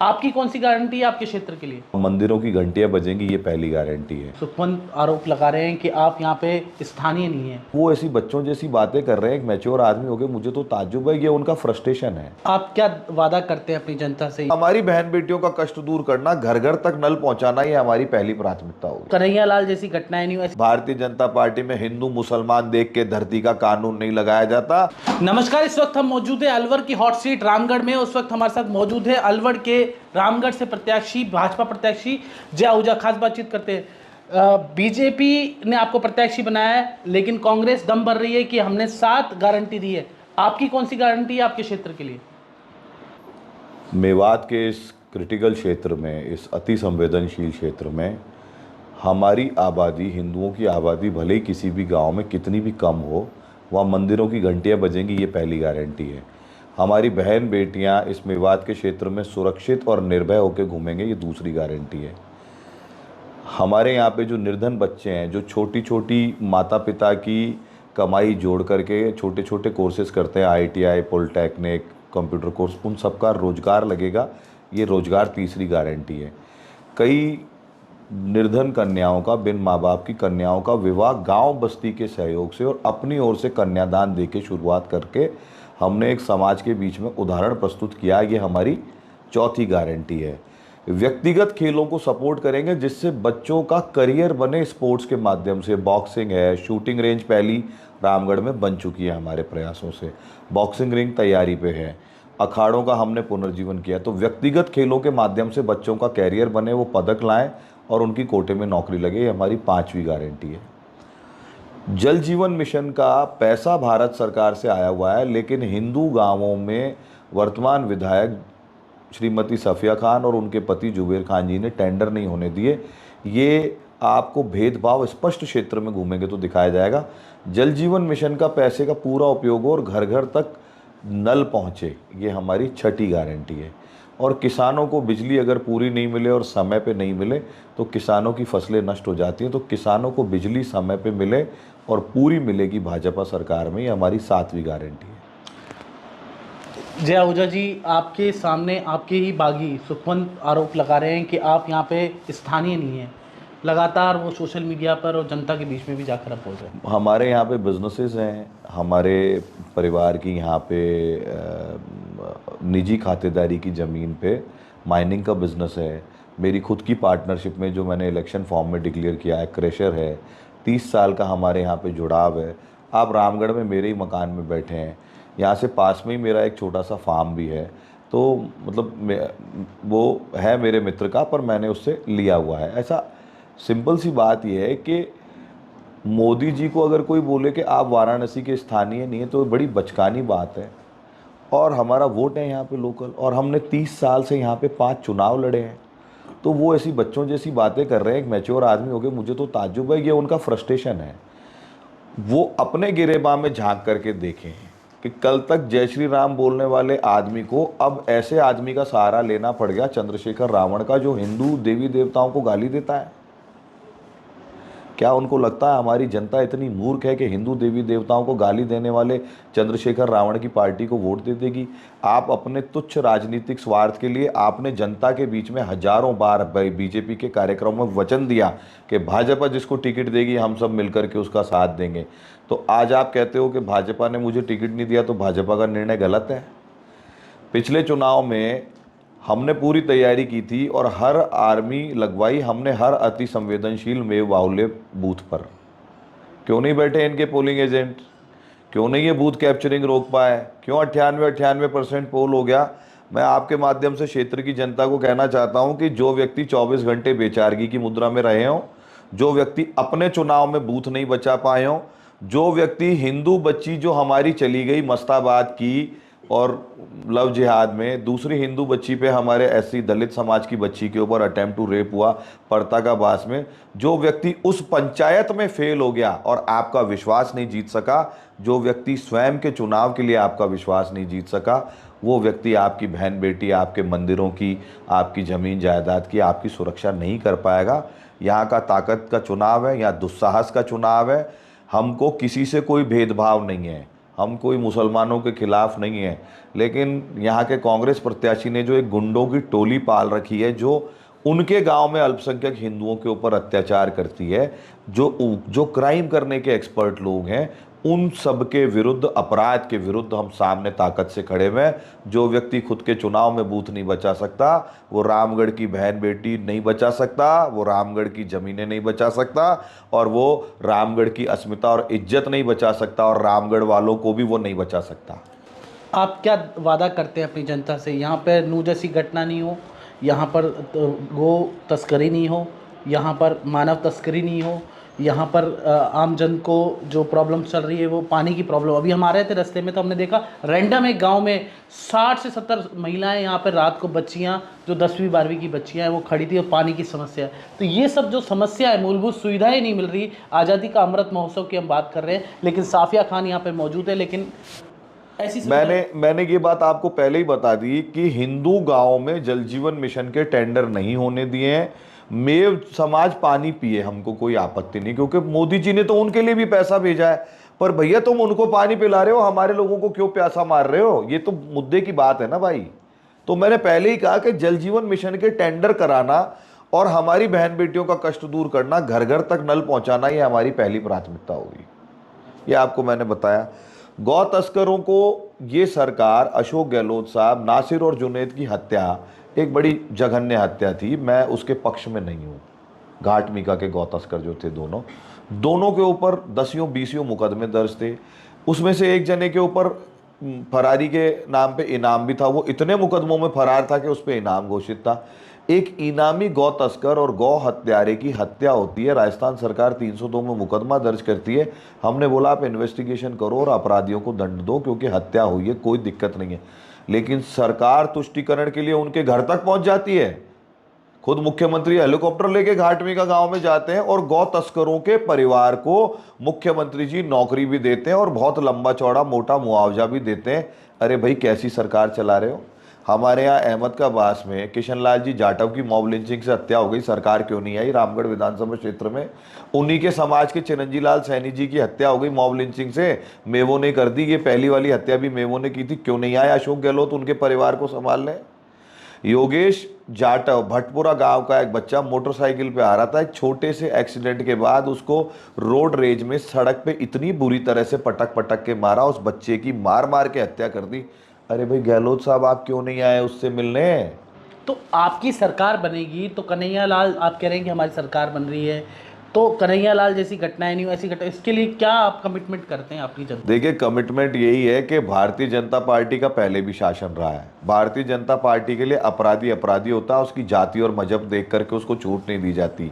आपकी कौन सी गारंटी है आपके क्षेत्र के लिए? मंदिरों की घंटियां बजेंगी, ये पहली गारंटी है। सुखवंत आरोप लगा रहे हैं कि आप यहाँ पे स्थानीय नहीं है। वो ऐसी बच्चों जैसी बातें कर रहे हैं, एक मैच्योर आदमी हो गए, मुझे तो ताज्जुब है, ये उनका फ्रस्ट्रेशन है। आप क्या वादा करते हैं अपनी जनता से? हमारी बहन बेटियों का कष्ट दूर करना, घर घर तक नल पहुंचाना, ये हमारी पहली प्राथमिकता होगी। कन्हैया लाल जैसी घटनाएं नहीं हुई। भारतीय जनता पार्टी में हिंदू मुसलमान देख के धरती का कानून नहीं लगाया जाता। नमस्कार, इस वक्त हम मौजूद है अलवर की हॉट सीट रामगढ़ में। उस वक्त हमारे साथ मौजूद है अलवर के रामगढ़ से प्रत्याशी, भाजपा प्रत्याशी जय आहूजा। खास बातचीत करते हैं। बीजेपी ने आपको प्रत्याशी बनाया है, लेकिन कांग्रेस दम भर रही है कि हमने 7 गारंटी दी है। आपकी कौन सी गारंटी है आपके क्षेत्र के लिए? मेवात के इस क्रिटिकल क्षेत्र में, इस अति संवेदनशील क्षेत्र में हमारी आबादी, हिंदुओं की आबादी भले ही किसी भी गांव में कितनी भी कम हो, वहाँ मंदिरों की घंटियां बजेंगी, ये पहली गारंटी है। हमारी बहन बेटियां इस मेवात के क्षेत्र में सुरक्षित और निर्भय होकर घूमेंगे, ये दूसरी गारंटी है। हमारे यहाँ पे जो निर्धन बच्चे हैं, जो छोटी छोटी माता पिता की कमाई जोड़ करके छोटे छोटे कोर्सेज करते हैं, ITI, पॉलिटेक्निक, कंप्यूटर कोर्स, उन सबका रोजगार लगेगा, ये रोजगार तीसरी गारंटी है। कई निर्धन कन्याओं का, बिन माँ बाप की कन्याओं का विवाह गांव बस्ती के सहयोग से और अपनी ओर से कन्यादान देके शुरुआत करके हमने एक समाज के बीच में उदाहरण प्रस्तुत किया, ये हमारी चौथी गारंटी है। व्यक्तिगत खेलों को सपोर्ट करेंगे जिससे बच्चों का करियर बने स्पोर्ट्स के माध्यम से। बॉक्सिंग है, शूटिंग रेंज पहली रामगढ़ में बन चुकी है हमारे प्रयासों से, बॉक्सिंग रिंग तैयारी पे है, अखाड़ों का हमने पुनर्जीवन किया। तो व्यक्तिगत खेलों के माध्यम से बच्चों का कैरियर बने, वो पदक लाएं और उनकी कोटे में नौकरी लगे, ये हमारी पांचवी गारंटी है। जल जीवन मिशन का पैसा भारत सरकार से आया हुआ है, लेकिन हिंदू गांवों में वर्तमान विधायक श्रीमती सफिया खान और उनके पति जुबेर खान जी ने टेंडर नहीं होने दिए। ये आपको भेदभाव स्पष्ट क्षेत्र में घूमेंगे तो दिखाया जाएगा। जल जीवन मिशन का पैसे का पूरा उपयोग हो और घर घर तक नल पहुँचे, ये हमारी छठी गारंटी है। और किसानों को बिजली अगर पूरी नहीं मिले और समय पे नहीं मिले तो किसानों की फसलें नष्ट हो जाती हैं। तो किसानों को बिजली समय पे मिले और पूरी मिलेगी भाजपा सरकार में, ये हमारी 7वीं गारंटी है। जय आहूजा जी, आपके सामने आपके ही बागी सुखवंत आरोप लगा रहे हैं कि आप यहाँ पे स्थानीय नहीं हैं। लगातार वो सोशल मीडिया पर और जनता के बीच में भी जाकर आप बोल रहे हैं। हमारे यहाँ पे बिजनेसेस हैं, हमारे परिवार की यहाँ पे निजी खातेदारी की ज़मीन पे माइनिंग का बिज़नेस है। मेरी खुद की पार्टनरशिप में जो मैंने इलेक्शन फॉर्म में डिक्लेयर किया है, क्रेशर है। 30 साल का हमारे यहाँ पे जुड़ाव है। आप रामगढ़ में मेरे ही मकान में बैठे हैं, यहाँ से पास में ही मेरा एक छोटा सा फार्म भी है। तो मतलब वो है मेरे मित्र का, पर मैंने उससे लिया हुआ है। ऐसा सिंपल सी बात यह है कि मोदी जी को अगर कोई बोले कि आप वाराणसी के स्थानीय नहीं है तो बड़ी बचकानी बात है। और हमारा वोट है यहाँ पे लोकल, और हमने 30 साल से यहाँ पे 5 चुनाव लड़े हैं। तो वो ऐसी बच्चों जैसी बातें कर रहे हैं, एक मैच्योर आदमी हो गए, मुझे तो ताज्जुब है, ये उनका फ्रस्ट्रेशन है। वो अपने गिरेबान में झांक करके देखें कि कल तक जय श्री राम बोलने वाले आदमी को अब ऐसे आदमी का सहारा लेना पड़ गया, चंद्रशेखर रावण का, जो हिंदू देवी देवताओं को गाली देता है। क्या उनको लगता है हमारी जनता इतनी मूर्ख है कि हिंदू देवी देवताओं को गाली देने वाले चंद्रशेखर रावण की पार्टी को वोट दे देगी? आप अपने तुच्छ राजनीतिक स्वार्थ के लिए आपने जनता के बीच में हजारों बार बीजेपी के कार्यक्रमों में वचन दिया कि भाजपा जिसको टिकट देगी हम सब मिलकर के उसका साथ देंगे। तो आज आप कहते हो कि भाजपा ने मुझे टिकट नहीं दिया, तो भाजपा का निर्णय गलत है। पिछले चुनाव में हमने पूरी तैयारी की थी और हर आर्मी लगवाई हमने, हर अति संवेदनशील मेव बाहुल्य बूथ पर। क्यों नहीं बैठे इनके पोलिंग एजेंट? क्यों नहीं ये बूथ कैप्चरिंग रोक पाए? क्यों 98% पोल हो गया? मैं आपके माध्यम से क्षेत्र की जनता को कहना चाहता हूं कि जो व्यक्ति 24 घंटे बेचारगी की मुद्रा में रहे हों, जो व्यक्ति अपने चुनाव में बूथ नहीं बचा पाए हों, जो व्यक्ति हिंदू बच्ची जो हमारी चली गई मस्ताबाद की और लव जिहाद में, दूसरी हिंदू बच्ची पे हमारे SC दलित समाज की बच्ची के ऊपर अटेम्प्ट टू रेप हुआ परताकाबास में, जो व्यक्ति उस पंचायत में फेल हो गया और आपका विश्वास नहीं जीत सका, जो व्यक्ति स्वयं के चुनाव के लिए आपका विश्वास नहीं जीत सका, वो व्यक्ति आपकी बहन बेटी, आपके मंदिरों की, आपकी ज़मीन जायदाद की, आपकी सुरक्षा नहीं कर पाएगा। यहाँ का ताकत का चुनाव है, यहाँ दुस्साहस का चुनाव है। हमको किसी से कोई भेदभाव नहीं है। हम कोई मुसलमानों के खिलाफ नहीं है, लेकिन यहाँ के कांग्रेस प्रत्याशी ने जो एक गुंडों की टोली पाल रखी है जो उनके गांव में अल्पसंख्यक हिंदुओं के ऊपर अत्याचार करती है, जो क्राइम करने के एक्सपर्ट लोग हैं, उन सब के विरुद्ध, अपराध के विरुद्ध हम सामने ताकत से खड़े हुए हैं। जो व्यक्ति खुद के चुनाव में बूथ नहीं बचा सकता, वो रामगढ़ की बहन बेटी नहीं बचा सकता, वो रामगढ़ की ज़मीनें नहीं बचा सकता, और वो रामगढ़ की अस्मिता और इज्जत नहीं बचा सकता, और रामगढ़ वालों को भी वो नहीं बचा सकता। आप क्या वादा करते हैं अपनी जनता से? यहाँ पर नूह जैसी घटना नहीं हो, यहाँ पर गो तस्करी नहीं हो, यहाँ पर मानव तस्करी नहीं हो, यहाँ पर आम जन को जो प्रॉब्लम चल रही है वो पानी की प्रॉब्लम। अभी हम आ रहे थे रास्ते में तो हमने देखा रैंडम एक गांव में 60 से 70 महिलाएं यहाँ पर रात को, बच्चियाँ जो 10वीं 12वीं की बच्चियाँ हैं वो खड़ी थी और पानी की समस्या है। तो ये सब जो समस्या है, मूलभूत सुविधाएं नहीं मिल रही। आज़ादी का अमृत महोत्सव की हम बात कर रहे हैं, लेकिन साफिया खान यहाँ पर मौजूद है, लेकिन ऐसी मैंने ये बात आपको पहले ही बता दी कि हिंदू गांव में जल जीवन मिशन के टेंडर नहीं होने दिए हैं। मेव समाज पानी पिए, हमको कोई आपत्ति नहीं, क्योंकि मोदी जी ने तो उनके लिए भी पैसा भेजा है। पर भैया तुम उनको पानी पिला रहे हो, हमारे लोगों को क्यों प्यासा मार रहे हो? ये तो मुद्दे की बात है ना भाई। तो मैंने पहले ही कहा कि जल जीवन मिशन के टेंडर कराना और हमारी बहन बेटियों का कष्ट दूर करना, घर घर तक नल पहुंचाना, ये हमारी पहली प्राथमिकता होगी। ये आपको मैंने बताया। गौ तस्करों को ये सरकार, अशोक गहलोत साहब, नासिर और जुनैद की हत्या एक बड़ी जघन्य हत्या थी, मैं उसके पक्ष में नहीं हूँ। घाट मीका के गौ तस्कर जो थे, दोनों के ऊपर 10-20 मुकदमे दर्ज थे। उसमें से एक जने के ऊपर फरारी के नाम पे इनाम भी था। वो इतने मुकदमों में फरार था कि उस पर इनाम घोषित था। एक इनामी गौ तस्कर और गौ हत्यारे की हत्या होती है, राजस्थान सरकार 302 में मुकदमा दर्ज करती है। हमने बोला आप इन्वेस्टिगेशन करो और अपराधियों को दंड दो, क्योंकि हत्या हुई है, कोई दिक्कत नहीं है। लेकिन सरकार तुष्टिकरण के लिए उनके घर तक पहुंच जाती है। खुद मुख्यमंत्री हेलीकॉप्टर लेके घाटमीका गांव में जाते हैं और गौ तस्करों के परिवार को मुख्यमंत्री जी नौकरी भी देते हैं और बहुत लंबा चौड़ा मोटा मुआवजा भी देते हैं। अरे भाई कैसी सरकार चला रहे हो? हमारे यहाँ अहमदाबाद में किशन लाल जी जाटव की मॉब लिंचिंग से हत्या हो गई, सरकार क्यों नहीं आई? रामगढ़ विधानसभा क्षेत्र में उन्हीं के समाज के चिरंजी लाल सैनी जी की हत्या हो गई मॉब लिंचिंग से, मेवों ने कर दी। ये पहली वाली हत्या भी मेवों ने की थी, क्यों नहीं आया अशोक गहलोत उनके परिवार को संभालने? योगेश जाटव, भटपुरा गांव का एक बच्चा मोटरसाइकिल पे आ रहा था, एक छोटे से एक्सीडेंट के बाद उसको रोड रेज में सड़क पे इतनी बुरी तरह से पटक पटक के मारा, उस बच्चे की मार मार के हत्या कर दी। अरे भाई गहलोत साहब आप क्यों नहीं आए उससे मिलने? तो आपकी सरकार बनेगी तो कन्हैया लाल, आप कह रहे हैं कि हमारी सरकार बन रही है तो कन्हैया लाल जैसी घटनाएं नहीं हो, ऐसी घटना, इसके लिए क्या आप कमिटमेंट करते हैं अपनी जनता? देखिए कमिटमेंट यही है कि भारतीय जनता पार्टी का पहले भी शासन रहा है। भारतीय जनता पार्टी के लिए अपराधी अपराधी होता है, उसकी जाति और मजहब देख करके उसको छूट नहीं दी जाती।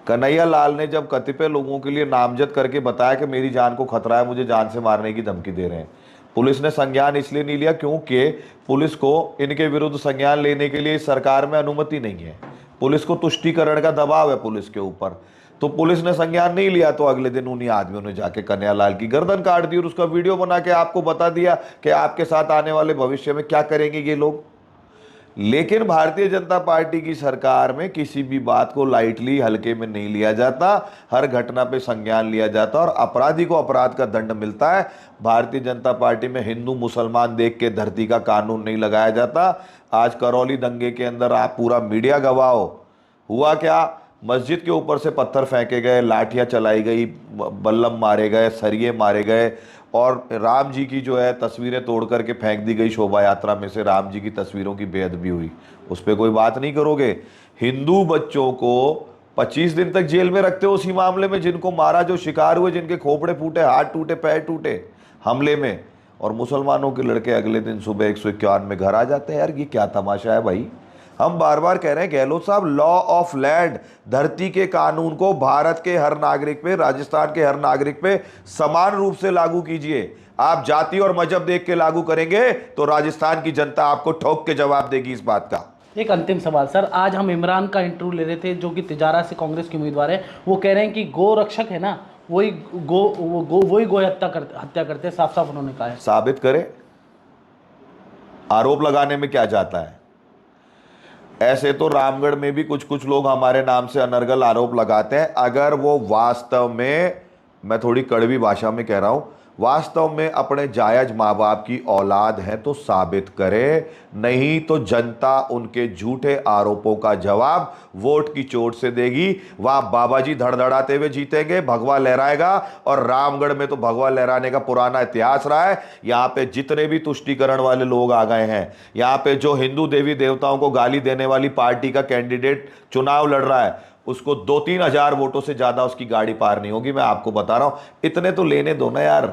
कन्हैया लाल ने जब कतिपय लोगों के लिए नामजद करके बताया कि मेरी जान को खतरा है, मुझे जान से मारने की धमकी दे रहे हैं, पुलिस ने संज्ञान इसलिए नहीं लिया क्योंकि पुलिस को इनके विरुद्ध संज्ञान लेने के लिए सरकार में अनुमति नहीं है। पुलिस को तुष्टीकरण का दबाव है पुलिस के ऊपर, तो पुलिस ने संज्ञान नहीं लिया। तो अगले दिन उन्हीं आदमियों ने जाके कन्हैया लाल की गर्दन काट दी और उसका वीडियो बना के आपको बता दिया कि आपके साथ आने वाले भविष्य में क्या करेंगे ये लोग। लेकिन भारतीय जनता पार्टी की सरकार में किसी भी बात को लाइटली, हल्के में नहीं लिया जाता, हर घटना पे संज्ञान लिया जाता और अपराधी को अपराध का दंड मिलता है। भारतीय जनता पार्टी में हिंदू मुसलमान देख के धरती का कानून नहीं लगाया जाता। आज करौली दंगे के अंदर आप पूरा मीडिया गवाह हो, हुआ क्या? मस्जिद के ऊपर से पत्थर फेंके गए, लाठियां चलाई गई, बल्लम मारे गए, सरिये मारे गए, और राम जी की जो है तस्वीरें तोड़ करके फेंक दी गई। शोभा यात्रा में से राम जी की तस्वीरों की बेअदबी हुई, उस पर कोई बात नहीं करोगे। हिंदू बच्चों को 25 दिन तक जेल में रखते हो उसी मामले में जिनको मारा, जो शिकार हुए, जिनके खोपड़े फूटे, हाथ टूटे, पैर टूटे हमले में, और मुसलमानों के लड़के अगले दिन सुबह 151 में घर आ जाते हैं। यार ये क्या तमाशा है भाई? हम बार बार कह रहे हैं गहलोत साहब, लॉ ऑफ लैंड, धरती के कानून को भारत के हर नागरिक पे, राजस्थान के हर नागरिक पे समान रूप से लागू कीजिए। आप जाति और मजहब देख के लागू करेंगे तो राजस्थान की जनता आपको ठोक के जवाब देगी इस बात का। एक अंतिम सवाल सर, आज हम इमरान का इंटरव्यू ले रहे थे जो कि तिजारा से कांग्रेस के उम्मीदवार है। वो कह रहे हैं कि गो रक्षक है ना, वही गो हत्या करते हैं, साफ साफ उन्होंने कहा है। साबित करें, आरोप लगाने में क्या जाता है? ऐसे तो रामगढ़ में भी कुछ कुछ लोग हमारे नाम से अनर्गल आरोप लगाते हैं। अगर वो वास्तव में, मैं थोड़ी कड़वी भाषा में कह रहा हूं, वास्तव में अपने जायज माँ बाप की औलाद है तो साबित करे, नहीं तो जनता उनके झूठे आरोपों का जवाब वोट की चोट से देगी। वहां बाबा जी धड़धड़ाते हुए जीतेंगे, भगवा लहराएगा। और रामगढ़ में तो भगवा लहराने का पुराना इतिहास रहा है। यहां पे जितने भी तुष्टीकरण वाले लोग आ गए हैं, यहां पे जो हिंदू देवी देवताओं को गाली देने वाली पार्टी का कैंडिडेट चुनाव लड़ रहा है, उसको 2-3 हजार वोटों से ज्यादा उसकी गाड़ी पार नहीं होगी। मैं आपको बता रहा हूं, इतने तो लेने दो ना यार।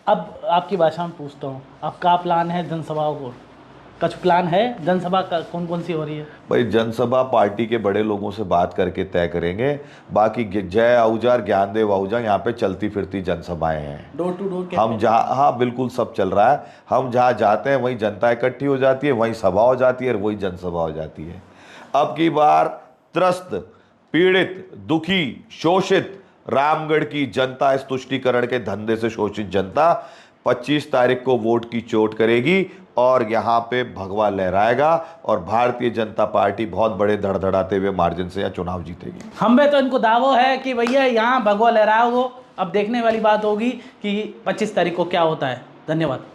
अब आपकी भाषा में पूछता हूँ, आपका प्लान है जनसभाओं को, कुछ प्लान है जनसभा का, कौन कौन सी हो रही है? भाई जनसभा पार्टी के बड़े लोगों से बात करके तय करेंगे। बाकी जय आहूजा, ज्ञानदेव आहूजा, यहाँ पे चलती फिरती जनसभाएं हैं। डोर टू डोर हम जहाँ, हाँ बिल्कुल सब चल रहा है। हम जहाँ जाते हैं वहीं जनता इकट्ठी हो जाती है, वहीं सभा हो जाती है और वही जनसभा हो जाती है। अब की बार त्रस्त, पीड़ित, दुखी, शोषित रामगढ़ की जनता, इस तुष्टीकरण के धंधे से शोषित जनता 25 तारीख को वोट की चोट करेगी और यहाँ पे भगवा लहराएगा और भारतीय जनता पार्टी बहुत बड़े धड़धड़ाते हुए मार्जिन से यह चुनाव जीतेगी। हम पे तो इनको दावो है कि भैया यहाँ भगवा लहराओ। अब देखने वाली बात होगी कि 25 तारीख को क्या होता है। धन्यवाद।